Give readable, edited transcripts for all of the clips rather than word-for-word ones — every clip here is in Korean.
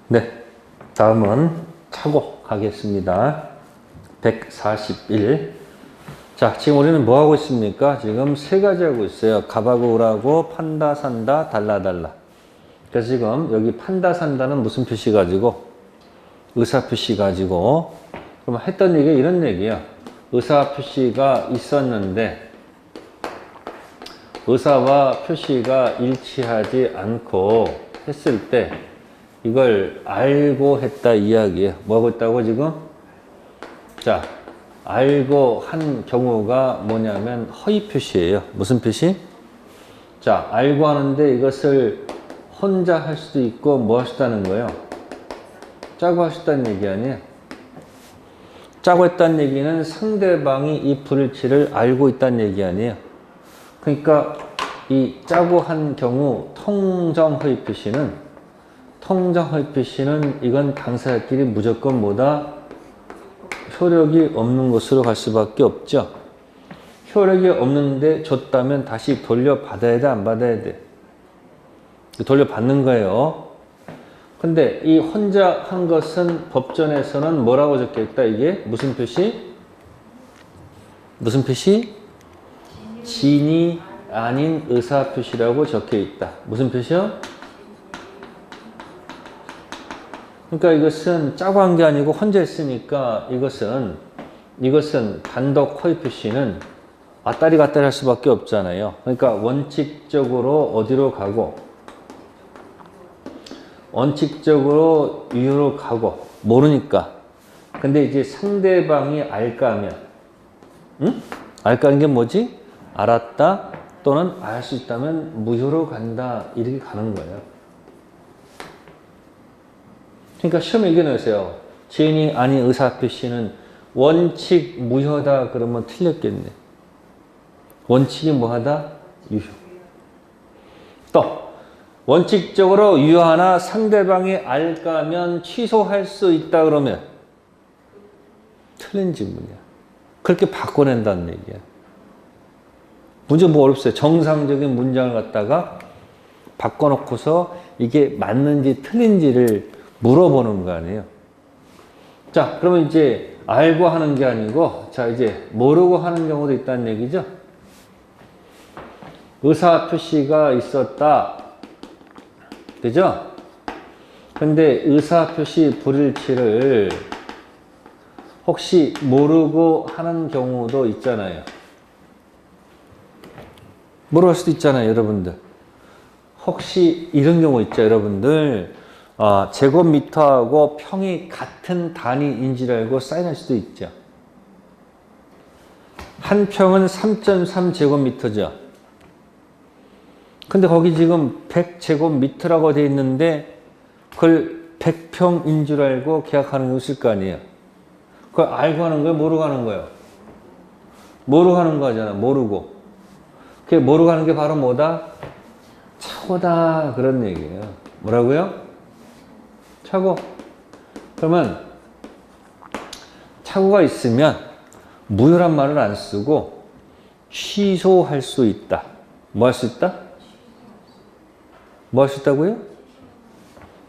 네, 다음은 차고 가겠습니다. 141. 자, 지금 우리는 뭐 하고 있습니까? 지금 세 가지 하고 있어요. 갑하고 을하고 판다, 산다, 달라, 달라. 그래서 지금 여기 판다, 산다는 무슨 표시 가지고? 의사 표시 가지고. 그럼 했던 얘기가 이런 얘기예요. 의사 표시가 있었는데 의사와 표시가 일치하지 않고 했을 때 이걸 알고 했다 이야기예요. 뭐 하고 있다고 지금? 자, 알고 한 경우가 뭐냐면 허위 표시예요. 무슨 표시? 자, 알고 하는데 이것을 혼자 할 수도 있고 뭐 하셨다는 거예요? 짜고 하셨다는 얘기 아니에요? 짜고 했다는 얘기는 상대방이 이 불일치를 알고 있다는 얘기 아니에요? 그러니까 이 짜고 한 경우 통정 허위 표시는 이건 당사자끼리 무조건 뭐다? 효력이 없는 것으로 갈 수밖에 없죠. 효력이 없는데 줬다면 다시 돌려받아야 돼, 안 받아야 돼? 돌려받는 거예요. 근데 이 혼자 한 것은 법전에서는 뭐라고 적혀 있다? 이게 무슨 표시? 무슨 표시? 진이 아닌 의사 표시라고 적혀 있다. 무슨 표시요? 그러니까 이것은 짜고 한 게 아니고 혼자 했으니까 이것은 단독 허위 표시는 왔다리 갔다리 할 수밖에 없잖아요. 그러니까 원칙적으로 어디로 가고 원칙적으로 유효로 가고 모르니까. 근데 이제 상대방이 알까 하면 알까 하는 게 뭐지? 알았다 또는 알 수 있다면 무효로 간다 이렇게 가는 거예요. 그러니까 시험에 이겨 내세요. 지인이 아닌 의사 표시는 원칙 무효다 그러면 틀렸겠네. 원칙이 뭐하다? 유효. 또 원칙적으로 유효하나 상대방이 알까 하면 취소할 수 있다 그러면 틀린 질문이야. 그렇게 바꿔낸다는 얘기야. 문제 뭐 어렵어요. 정상적인 문장을 갖다가 바꿔놓고서 이게 맞는지 틀린지를 물어보는 거 아니에요. 자, 그러면 이제 알고 하는 게 아니고 자 이제 모르고 하는 경우도 있다는 얘기죠. 의사 표시가 있었다. 그죠? 근데 의사 표시 불일치를 혹시 모르고 하는 경우도 있잖아요. 모를 수도 있잖아요, 여러분들. 혹시 이런 경우 있죠, 여러분들. 제곱미터하고 평이 같은 단위인 줄 알고 사인할 수도 있죠. 한 평은 3.3제곱미터죠. 근데 거기 지금 100제곱미터라고 되어 있는데 그걸 100평인 줄 알고 계약하는 게 있을 거 아니에요. 그걸 알고 하는 거예요? 모르고 하는 거예요? 모르고 하는 거잖아. 모르고. 그게 모르고 하는 게 바로 뭐다? 차고다. 그런 얘기예요. 뭐라고요? 차고. 그러면 차고가 있으면 무효란 말을 안 쓰고 취소할 수 있다. 뭐 할 수 있다? 뭐 할 수 있다고요?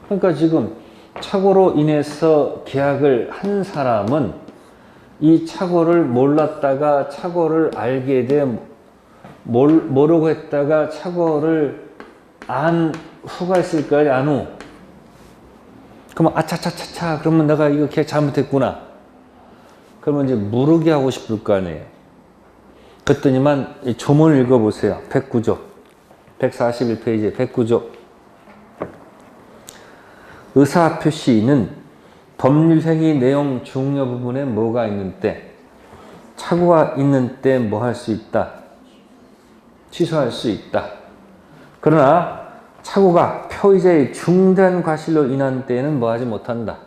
그러니까 지금 착오로 인해서 계약을 한 사람은 이 착오를 몰랐다가 착오를 알게 돼 모르고 했다가 착오를 안 후가 있을까요? 안 후? 그러면 아차차차차 그러면 내가 이거 계약 잘못했구나. 그러면 이제 모르게 하고 싶을 거 아니에요. 그랬더니만 이 조문을 읽어보세요. 109조 141페이지 109조 의사표시는 법률행위 내용 중요 부분에 뭐가 있는 때 착오가 있는 때 뭐 할 수 있다? 취소할 수 있다. 그러나 착오가 표의자의 중대한 과실로 인한 때에는 뭐 하지 못한다?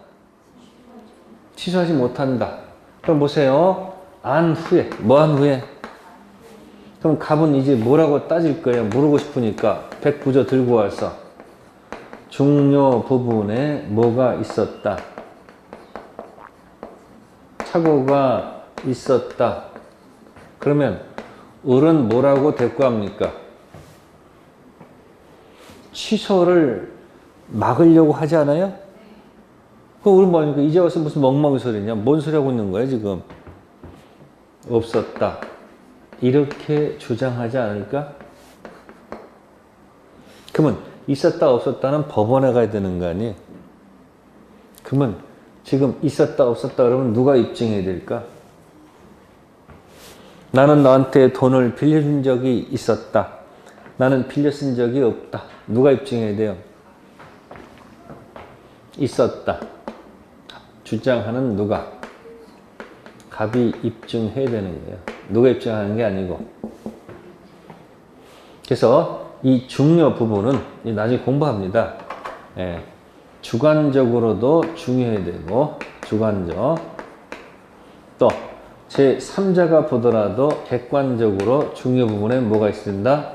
취소하지 못한다. 그럼 보세요. 안 후에 뭐 한 후에? 그럼 갑은 이제 뭐라고 따질 거예요? 모르고 싶으니까 109조 들고 와서 중요 부분에 뭐가 있었다? 착오가 있었다. 그러면 을은 뭐라고 대꾸합니까? 취소를 막으려고 하지 않아요? 그럼 우리 뭐니까 이제 와서 무슨 멍멍이 소리냐? 뭔 소리 하고 있는 거야 지금? 없었다. 이렇게 주장하지 않을까? 그러면 있었다 없었다는 법원에 가야 되는 거 아니에요? 그러면 지금 있었다 없었다 그러면 누가 입증해야 될까? 나는 너한테 돈을 빌려준 적이 있었다. 나는 빌려 쓴 적이 없다. 누가 입증해야 돼요? 있었다. 주장하는 누가? 갑이 입증해야 되는 거예요. 누가 입증하는 게 아니고. 그래서 이 중요 부분은 나중에 공부합니다. 예. 주관적으로도 중요해야 되고, 주관적. 또 제3자가 보더라도 객관적으로 중요 부분에 뭐가 있어야 된다?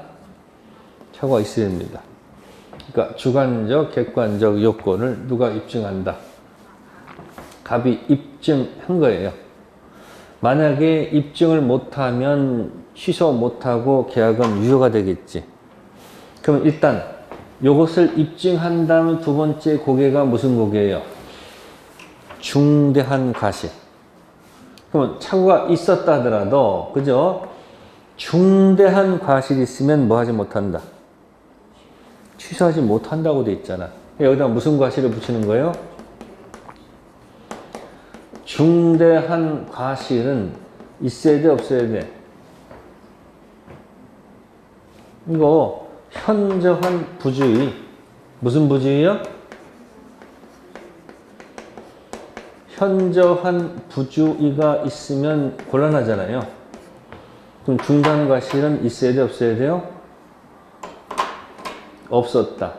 차고가 있어야 됩니다. 그러니까 주관적, 객관적 요건을 누가 입증한다? 갑이 입증한 거예요. 만약에 입증을 못하면 취소 못하고 계약은 유효가 되겠지. 그럼 일단 요것을 입증한 다음 두 번째 고개가 무슨 고개예요? 중대한 과실. 그러면 착오가 있었다 하더라도 그죠? 중대한 과실이 있으면 뭐 하지 못한다? 취소하지 못한다고 돼 있잖아. 여기다 무슨 과실을 붙이는 거예요? 중대한 과실은 있어야 돼 없어야 돼? 이거 현저한 부주의. 무슨 부주의요? 현저한 부주의가 있으면 곤란하잖아요. 그럼 중대한 과실은 있어야 돼 없어야 돼요? 없었다.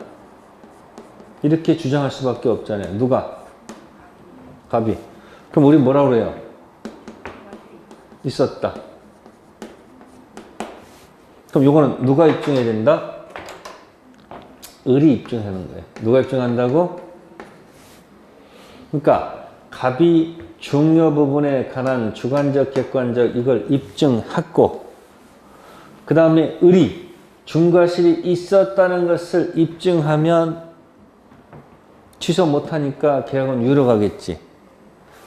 이렇게 주장할 수밖에 없잖아요. 누가? 갑이. 그럼 우리 뭐라고 그래요? 있었다. 그럼 요거는 누가 입증해야 된다? 을이 입증하는 거예요. 누가 입증한다고? 그러니까 갑이 중요 부분에 관한 주관적, 객관적 이걸 입증하고 그 다음에 을이 중과실이 있었다는 것을 입증하면 취소 못하니까 계약은 유효로 가겠지.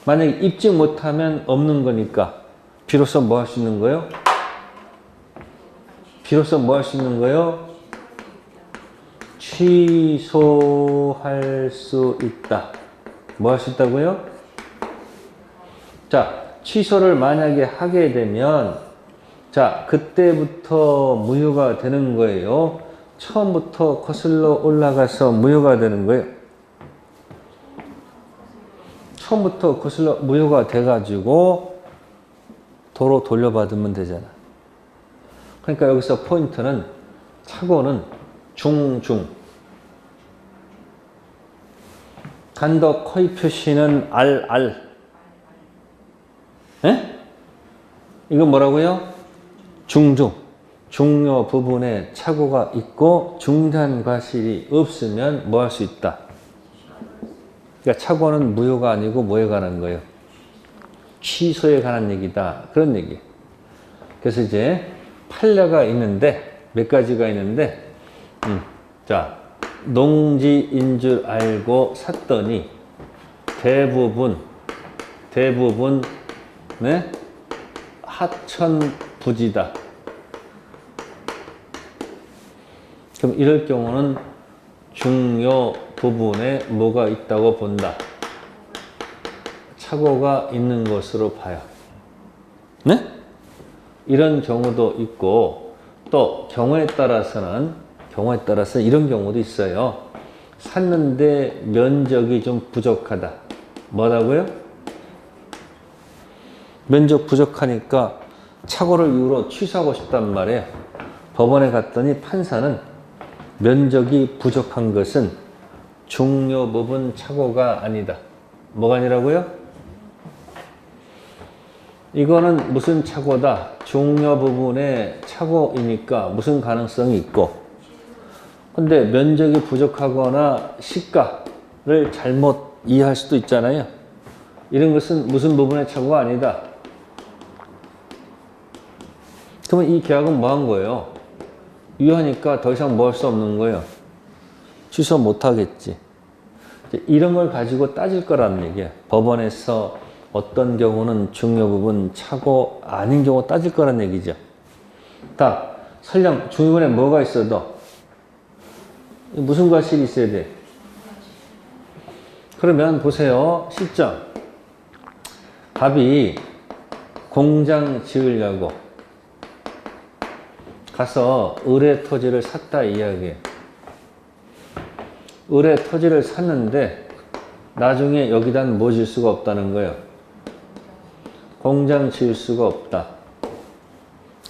만약에 입증 못하면 없는 거니까 비로소 뭐 할 수 있는 거예요? 비로소 뭐 할 수 있는 거예요? 취소할 수 있다. 뭐 할 수 있다고요? 자, 취소를 만약에 하게 되면 자, 그때부터 무효가 되는 거예요. 처음부터 거슬러 올라가서 무효가 되는 거예요. 처음부터 거슬러 무효가 돼가지고 도로 돌려받으면 되잖아. 그러니까 여기서 포인트는 착오는 중중. 간도 커이 표시는 RR. 에? 이거 뭐라고요? 중중. 중요 부분에 착오가 있고 중대한 과실이 없으면 뭐 할 수 있다? 그러니까 착오는 무효가 아니고 뭐에 관한 거예요? 취소에 관한 얘기다. 그런 얘기. 그래서 이제 판례가 있는데 몇 가지가 있는데 자, 농지인 줄 알고 샀더니 대부분 네? 하천부지다. 그럼 이럴 경우는 중요 부분에 뭐가 있다고 본다. 착오가 있는 것으로 봐요. 네? 이런 경우도 있고 또 경우에 따라서 이런 경우도 있어요. 샀는데 면적이 좀 부족하다. 뭐라고요? 면적 부족하니까 착오를 이유로 취소하고 싶단 말이에요. 법원에 갔더니 판사는 면적이 부족한 것은 중요 부분 착오가 아니다. 뭐가 아니라고요? 이거는 무슨 착오다? 중요 부분의 착오이니까 무슨 가능성이 있고 근데 면적이 부족하거나 시가를 잘못 이해할 수도 있잖아요. 이런 것은 무슨 부분의 착오가 아니다. 그러면 이 계약은 뭐 한 거예요? 유효하니까 더 이상 뭐 할 수 없는 거예요? 취소 못 하겠지. 이제 이런 걸 가지고 따질 거라는 얘기야. 법원에서 어떤 경우는 중요 부분 차고 아닌 경우 따질 거라는 얘기죠. 딱 설령 중요부분에 뭐가 있어도 무슨 과실이 있어야 돼? 그러면 보세요. 실점. 갑이 공장 지으려고 가서 을의 토지를 샀다 이야기해. 을의 토지를 샀는데 나중에 여기단 뭐 지을 수가 없다는 거예요. 공장 지을 수가 없다.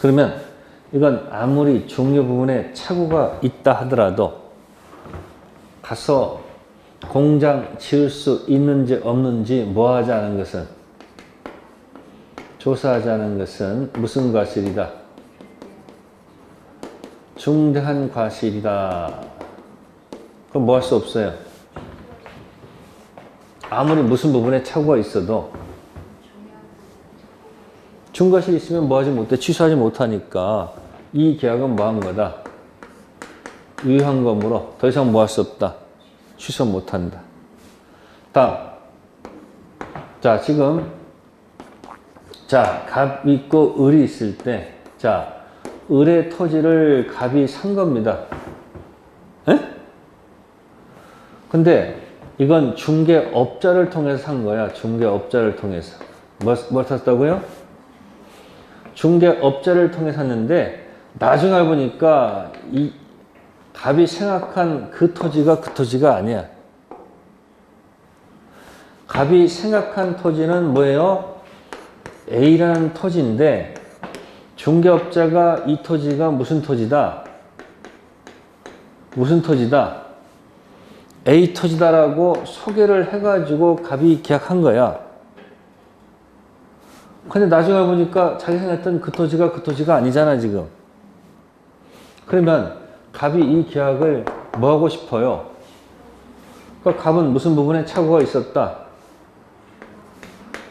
그러면 이건 아무리 중요 부분에 착오가 있다 하더라도 가서 공장 지을 수 있는지 없는지 뭐 하지 않은 것은, 조사하지 않은 것은 무슨 과실이다? 중대한 과실이다. 그럼 뭐 할 수 없어요. 아무리 무슨 부분에 착오가 있어도 중과실이 있으면 뭐 하지 못해? 취소하지 못하니까 이 계약은 뭐 한 거다? 유효한 거므로 더 이상 뭐 할 수 없다? 취소 못한다. 다음. 자, 지금 갑 있고 을이 있을 때 을의 토지를 갑이 산 겁니다. 에? 근데 이건 중개업자를 통해서 산 거야. 중개업자를 통해서. 뭘 샀다고요? 중개업자를 통해서 샀는데 나중에 알고 보니까 이 갑이 생각한 그 토지가 아니야. 갑이 생각한 토지는 뭐예요? A라는 토지인데 중개업자가 이 토지가 무슨 토지다? 무슨 토지다? A 토지다라고 소개를 해가지고 갑이 계약한 거야. 근데 나중에 보니까 자기 생각했던 그 토지가 아니잖아, 지금. 그러면 갑이 이 계약을 뭐 하고 싶어요? 그러니까 갑은 무슨 부분에 착오가 있었다?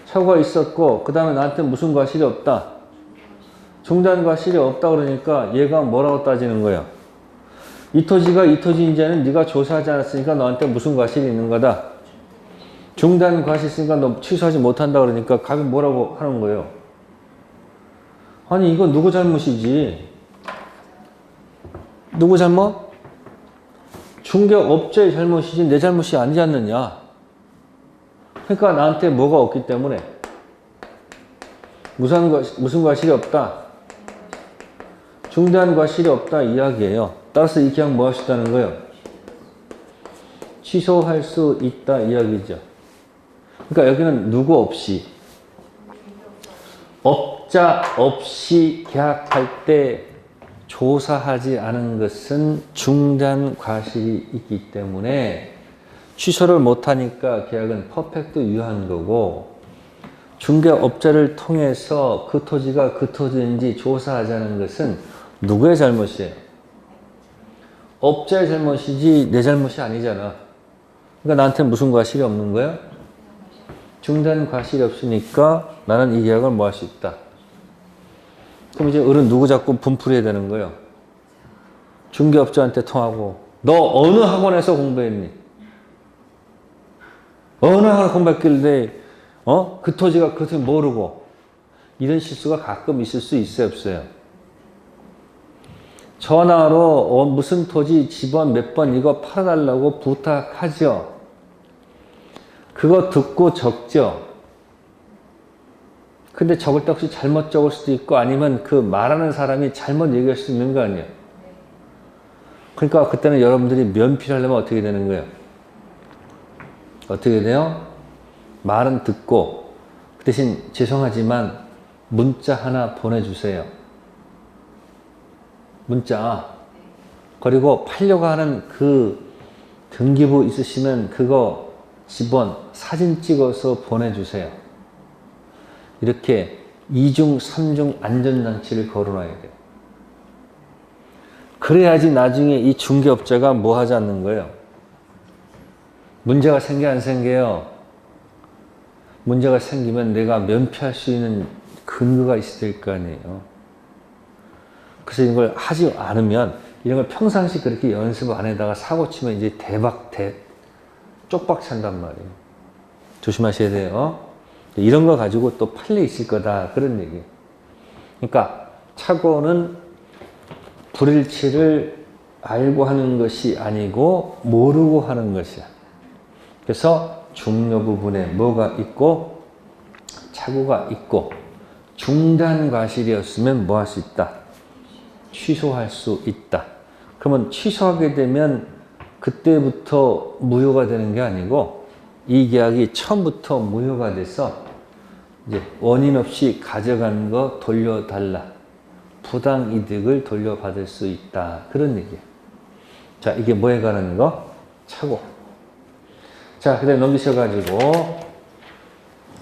착오가 있었고, 그 다음에 나한테 무슨 과실이 없다? 중단 과실이 없다 그러니까 얘가 뭐라고 따지는 거야? 이 토지가 이 토지인지는 네가 조사하지 않았으니까 너한테 무슨 과실이 있는 거다? 중단 과실 있으니까 너 취소하지 못한다 그러니까 갑이 뭐라고 하는 거예요? 아니 이건 누구 잘못이지? 누구 잘못? 중개업자의 잘못이지 내 잘못이 아니지 않느냐? 그러니까 나한테 뭐가 없기 때문에 무슨 과실이 없다? 중대한 과실이 없다 이야기예요. 따라서 이 계약 뭐 할 수 있다는 거예요? 취소할 수 있다 이야기죠. 그러니까 여기는 누구 없이, 업자 없이 계약할 때 조사하지 않은 것은 중대한 과실이 있기 때문에 취소를 못하니까 계약은 퍼펙트 유효한 거고, 중개업자를 통해서 그 토지가 그 토지인지 조사하지 않은 것은 누구의 잘못이에요? 업자의 잘못이지 내 잘못이 아니잖아. 그러니까 나한테 무슨 과실이 없는 거야? 중대한 과실이 없으니까 나는 이 계약을 뭐 할 수 있다. 그럼 이제 을은 누구 잡고 분풀이해야 되는 거예요? 중개업자한테 통하고, 너 어느 학원에서 공부했니? 어느 학원 공부했길래 그 토지가 그것을 모르고, 이런 실수가 가끔 있을 수 있어요, 없어요? 전화로 무슨 토지 집원 몇 번 이거 팔아달라고 부탁하죠. 그거 듣고 적죠. 근데 적을 때 혹시 잘못 적을 수도 있고 아니면 그 말하는 사람이 잘못 얘기할 수도 있는 거 아니에요. 그러니까 그때는 여러분들이 면피를 하려면 어떻게 되는 거예요? 어떻게 돼요? 말은 듣고 그 대신 죄송하지만 문자 하나 보내주세요. 문자. 그리고 팔려고 하는 그 등기부 있으시면 그거 집원 사진 찍어서 보내주세요. 이렇게 2중, 3중 안전장치를 걸어놔야 돼요. 그래야지 나중에 이 중개업자가 뭐 하지 않는 거예요? 문제가 생겨 안 생겨요? 문제가 생기면 내가 면피할 수 있는 근거가 있어야 될 거 아니에요. 그래서 이걸 하지 않으면, 이런 걸 평상시 그렇게 연습 안 해다가 사고 치면 이제 쪽박 찬단 말이에요. 조심하셔야 돼요. 이런 거 가지고 또 판례 있을 거다. 그런 얘기. 그러니까 착오는 불일치를 알고 하는 것이 아니고 모르고 하는 것이야. 그래서 중요 부분에 뭐가 있고 착오가 있고 중단 과실이었으면 뭐 할 수 있다? 취소할 수 있다. 그러면 취소하게 되면 그때부터 무효가 되는 게 아니고 이 계약이 처음부터 무효가 돼서 이제 원인 없이 가져간 거 돌려달라. 부당 이득을 돌려받을 수 있다. 그런 얘기예요. 자, 이게 뭐에 관한 거? 착오. 자, 그다음 넘기셔가지고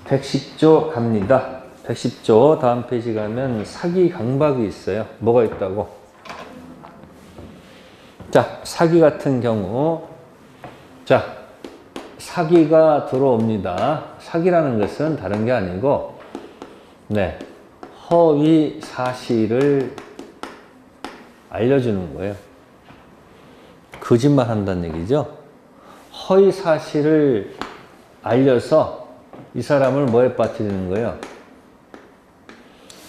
110조 갑니다. 110조 다음 페이지 가면 사기 강박이 있어요. 뭐가 있다고? 자, 사기 같은 경우 자, 사기가 들어옵니다. 사기라는 것은 다른 게 아니고 네, 허위 사실을 알려주는 거예요. 거짓말 한다는 얘기죠. 허위 사실을 알려서 이 사람을 뭐에 빠뜨리는 거예요?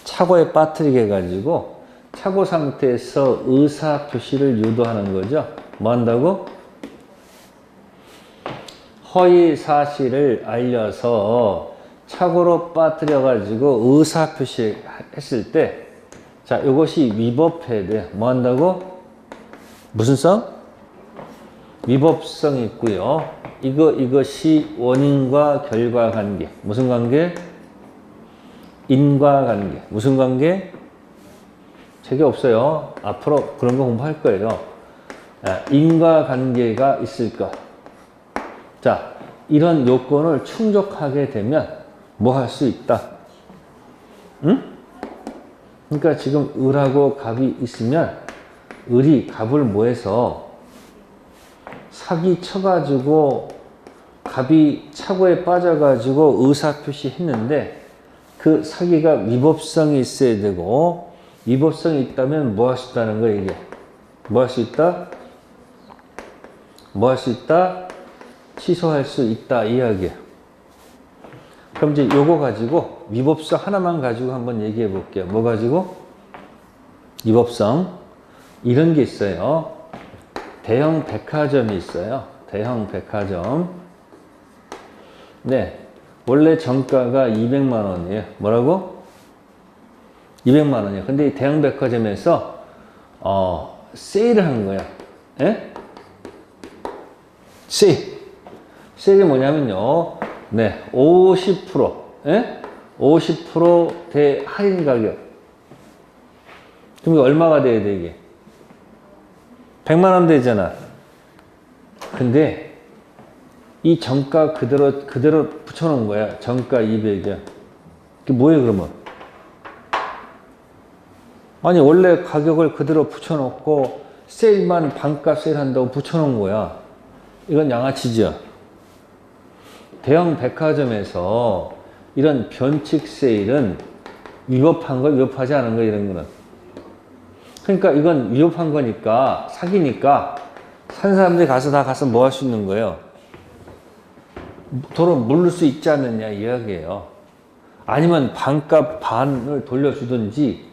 착오에 빠뜨리게 해가지고 착오 상태에서 의사 표시를 유도하는 거죠. 뭐 한다고? 허위 사실을 알려서 착오로 빠뜨려가지고 의사 표시 했을 때, 자, 이것이 위법해야 돼. 뭐 한다고? 무슨 성? 위법성이 있고요. 이것이 원인과 결과 관계. 무슨 관계? 인과관계. 무슨 관계? 책이 없어요. 앞으로 그런 거 공부할 거예요. 인과관계가 있을 것. 자, 이런 요건을 충족하게 되면 뭐 할 수 있다? 응? 그러니까 지금 을하고 갑이 있으면 을이 갑을 뭐해서 사기 쳐가지고 갑이 착오에 빠져가지고 의사표시 했는데 그 사기가 위법성이 있어야 되고 위법성이 있다면 뭐 할 수 있다는 거예요, 이게. 뭐 할 수 있다? 뭐 할 수 있다? 취소할 수 있다, 이 이야기예요. 그럼 이제 요거 가지고 위법성 하나만 가지고 한번 얘기해 볼게요. 뭐 가지고? 위법성. 이런 게 있어요. 대형 백화점이 있어요. 대형 백화점. 네. 원래 정가가 200만 원이에요. 뭐라고? 200만 원이에요. 근데 이 대형 백화점에서 세일을 한 거야. 예? 세일이 뭐냐면요. 네. 50%. 예? 50% 대할인 가격. 그럼 얼마가 돼야 돼, 이게? 100만 원 되잖아. 근데 이 정가 그대로 붙여놓은 거야. 정가 200이야. 그게 뭐예요, 그러면? 아니, 원래 가격을 그대로 붙여놓고 세일만 반값 세일한다고 붙여놓은 거야. 이건 양아치죠. 대형 백화점에서 이런 변칙 세일은 위법한 거, 위법하지 않은 거, 이런 거는. 그러니까 이건 위법한 거니까, 사기니까, 산 사람들이 다 가서 뭐 할 수 있는 거예요? 도로 물을 수 있지 않느냐, 이야기예요. 아니면 반값 반을 돌려주든지,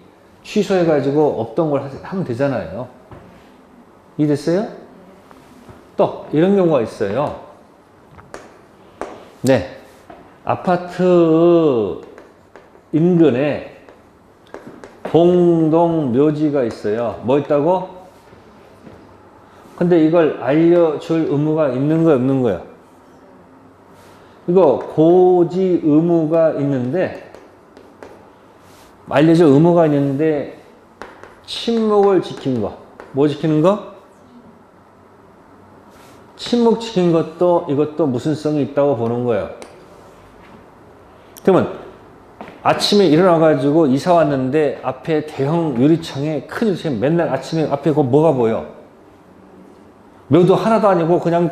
취소해가지고 없던 걸 하면 되잖아요. 이해됐어요? 또, 이런 경우가 있어요. 네. 아파트 인근에 공동 묘지가 있어요. 뭐 있다고? 근데 이걸 알려줄 의무가 있는 거야, 없는 거야? 이거 고지 의무가 있는데, 알려줄 의무가 있는데, 침묵을 지킨 거. 뭐 지키는 거? 침묵 지킨 것도, 이것도 무슨성이 있다고 보는 거예요. 그러면, 아침에 일어나가지고 이사 왔는데, 앞에 대형 유리창에, 큰 유리창에 맨날 아침에 앞에 그거 뭐가 보여? 묘도 하나도 아니고, 그냥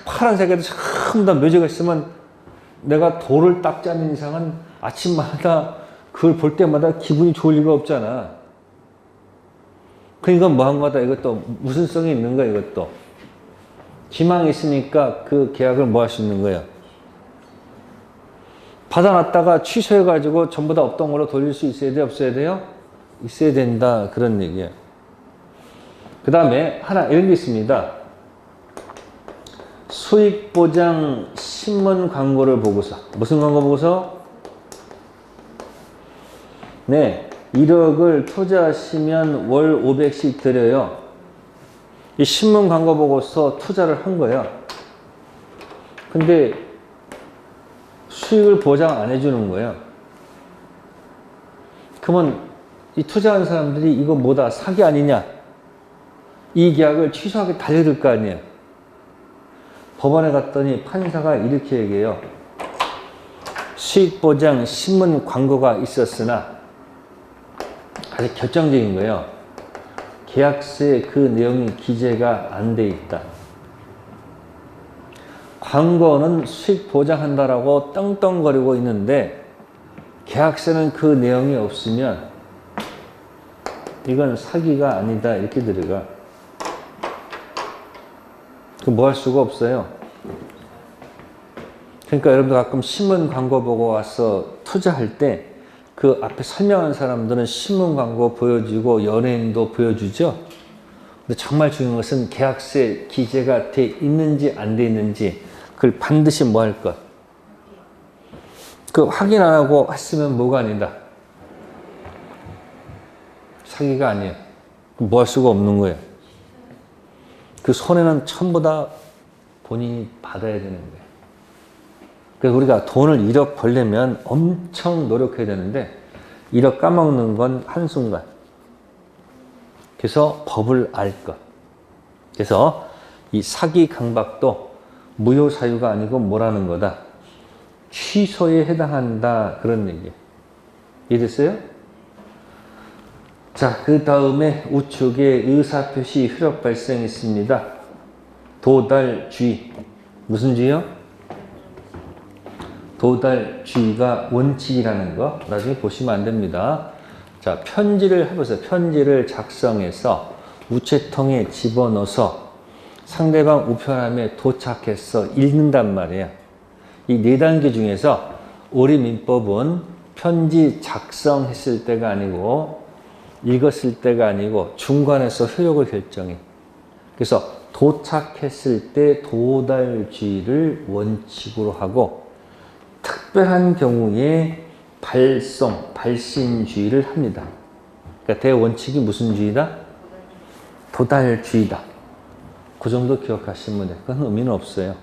파란색에도 전부 다 묘지가 있으면, 내가 돌을 닦지 않는 이상은 아침마다 그걸 볼 때마다 기분이 좋을 리가 없잖아. 그러니까 뭐 한 거다. 이것도 무슨 성이 있는 거야, 이것도. 기망이 있으니까 그 계약을 뭐 할 수 있는 거예요? 받아놨다가 취소해가지고 전부 다 없던 걸로 돌릴 수 있어야 돼요? 없어야 돼요? 있어야 된다. 그런 얘기예요. 그 다음에 하나 이런 게 있습니다. 수익보장 신문 광고를 보고서. 무슨 광고 보고서? 네, 1억을 투자하시면 월 500씩 드려요. 이 신문 광고 보고서 투자를 한 거예요. 근데 수익을 보장 안 해주는 거예요. 그러면 이 투자한 사람들이 이거 뭐다? 사기 아니냐? 이 계약을 취소하게 달려들 거 아니에요. 법원에 갔더니 판사가 이렇게 얘기해요. 수익보장 신문 광고가 있었으나 아주 결정적인 거예요. 계약서에 그 내용이 기재가 안 돼 있다. 광고는 수익 보장한다라고 떵떵거리고 있는데 계약서는 그 내용이 없으면 이건 사기가 아니다 이렇게 들어가. 그 뭐 할 수가 없어요. 그러니까 여러분들 가끔 신문 광고 보고 와서 투자할 때 그 앞에 설명하는 사람들은 신문 광고 보여주고 연예인도 보여주죠. 근데 정말 중요한 것은 계약서에 기재가 돼 있는지 안 돼 있는지 그걸 반드시 뭐 할 것. 그 확인 안 하고 했으면 뭐가 아니다. 사기가 아니에요. 뭐 할 수가 없는 거예요. 그 손해는 전부 다 본인이 받아야 되는 거예요. 그래서 우리가 돈을 1억 벌려면 엄청 노력해야 되는데 1억 까먹는 건 한순간. 그래서 법을 알 것. 그래서 이 사기 강박도 무효 사유가 아니고 뭐라는 거다? 취소에 해당한다. 그런 얘기예요. 이해됐어요? 자, 그 다음에 우측에 의사표시 효력 발생했습니다. 도달주의. 무슨 주의요? 도달주의가 원칙이라는 거 나중에 보시면 안 됩니다. 자, 편지를 해보세요. 편지를 작성해서 우체통에 집어넣어서 상대방 우편함에 도착해서 읽는단 말이에요. 이 4단계 중에서 우리 민법은 편지 작성했을 때가 아니고 읽었을 때가 아니고 중간에서 효력을 결정해. 그래서 도착했을 때 도달주의를 원칙으로 하고 특별한 경우에 발신주의를 합니다. 그러니까 대원칙이 무슨 주의다? 도달주의다. 그 정도 기억하시면 돼요. 그건 의미는 없어요.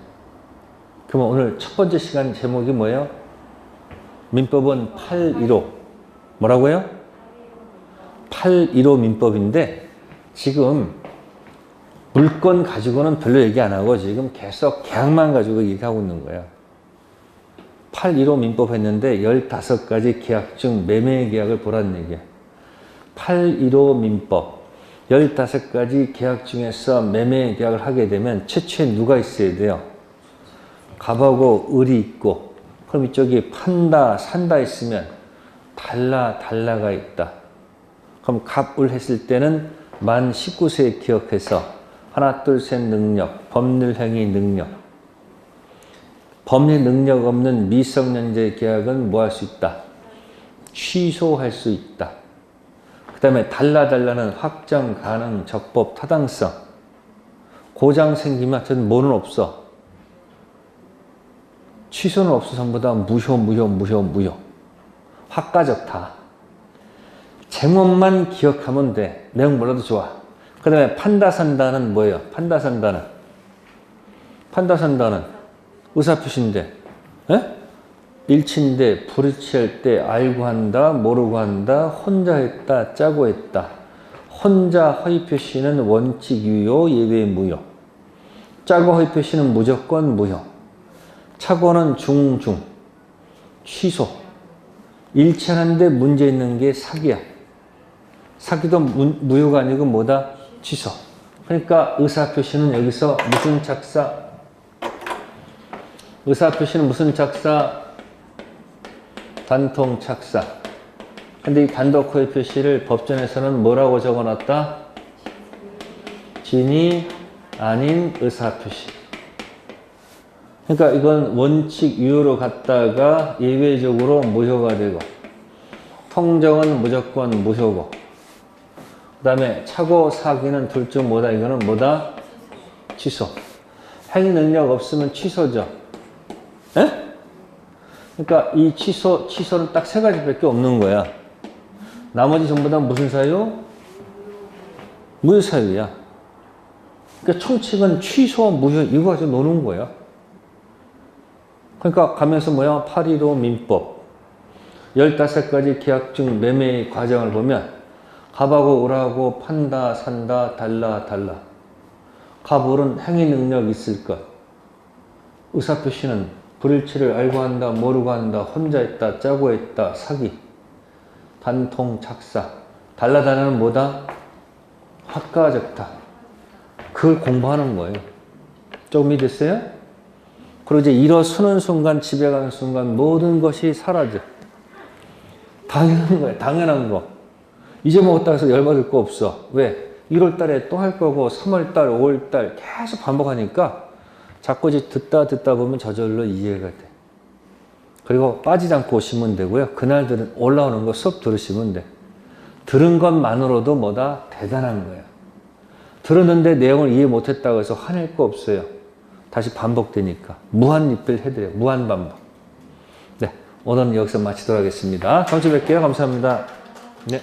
그러면 오늘 첫 번째 시간 제목이 뭐예요? 민법은 815. 뭐라고요? 815 민법인데 지금 물건 가지고는 별로 얘기 안 하고 지금 계속 계약만 가지고 얘기하고 있는 거예요. 815 민법 했는데 15가지 계약 중 매매 계약을 보라는 얘기예요. 815 민법 15가지 계약 중에서 매매 계약을 하게 되면 최초에 누가 있어야 돼요? 갑하고 을이 있고 그럼 이쪽이 판다 산다 있으면 달라가 있다. 그럼 갑을 했을 때는 만 19세에 기억해서 하나 둘 셋 능력 법률행위 능력 법리 능력 없는 미성년자 계약은 뭐 할 수 있다? 취소할 수 있다. 그 다음에 달라는 확정, 가능, 적법, 타당성. 고장 생기면 하여튼 뭐는 없어? 취소는 없어. 전부 다 무효. 화가적 다. 제목만 기억하면 돼. 내용 몰라도 좋아. 그 다음에 판다 산다는 뭐예요? 판다 산다는 의사표시인데, 에? 일치인데, 불일치할 때 알고 한다, 모르고 한다, 혼자 했다, 짜고 했다. 혼자 허위표시는 원칙 유효, 예외 무효. 짜고 허위표시는 무조건 무효. 착오는 중중. 취소. 일치하는데 문제 있는 게 사기야. 사기도 무효가 아니고 뭐다? 취소. 그러니까 의사표시는 여기서 무슨 작사? 의사표시는 무슨 작사? 단통 작사. 근데 이 단독 허위 표시를 법전에서는 뭐라고 적어놨다? 진이 아닌 의사표시. 그러니까 이건 원칙 유효로 갔다가 예외적으로 무효가 되고, 통정은 무조건 무효고, 그 다음에 차고 사기는 둘 중 뭐다? 이거는 뭐다? 취소. 행위 능력 없으면 취소죠. 에? 그러니까 이 취소는 딱 세 가지밖에 없는 거야. 나머지 전부 다 무슨 사유? 무효 사유야. 그러니까 총칙은 취소, 무효 이거 가지고 노는 거야. 그러니까 가면서 뭐야? 8.15 민법 15가지 계약 중 매매의 과정을 보면 갑하고 을하고 판다, 산다, 달라. 갑, 을은 행위 능력 있을 것. 의사표시는 불일치를 알고 한다, 모르고 한다, 혼자 했다, 짜고 했다, 사기. 단통, 착사. 달라는 뭐다? 확가적다. 그걸 공부하는 거예요. 조금 이해됐어요? 그리고 이제 일어서는 순간, 집에 가는 순간 모든 것이 사라져. 당연한 거야. 당연한 거. 잊어먹었다 해서 열받을 거 없어. 왜? 1월 달에 또 할 거고 3월 달, 5월 달 계속 반복하니까 자꾸 이제 듣다 보면 저절로 이해가 돼. 그리고 빠지지 않고 오시면 되고요. 그날 올라오는 거 수업 들으시면 돼. 들은 것만으로도 뭐다? 대단한 거야. 들었는데 내용을 이해 못했다고 해서 화낼 거 없어요. 다시 반복되니까. 무한리필 해드려요. 무한반복. 네. 오늘은 여기서 마치도록 하겠습니다. 다음 주에 뵐게요. 감사합니다. 네.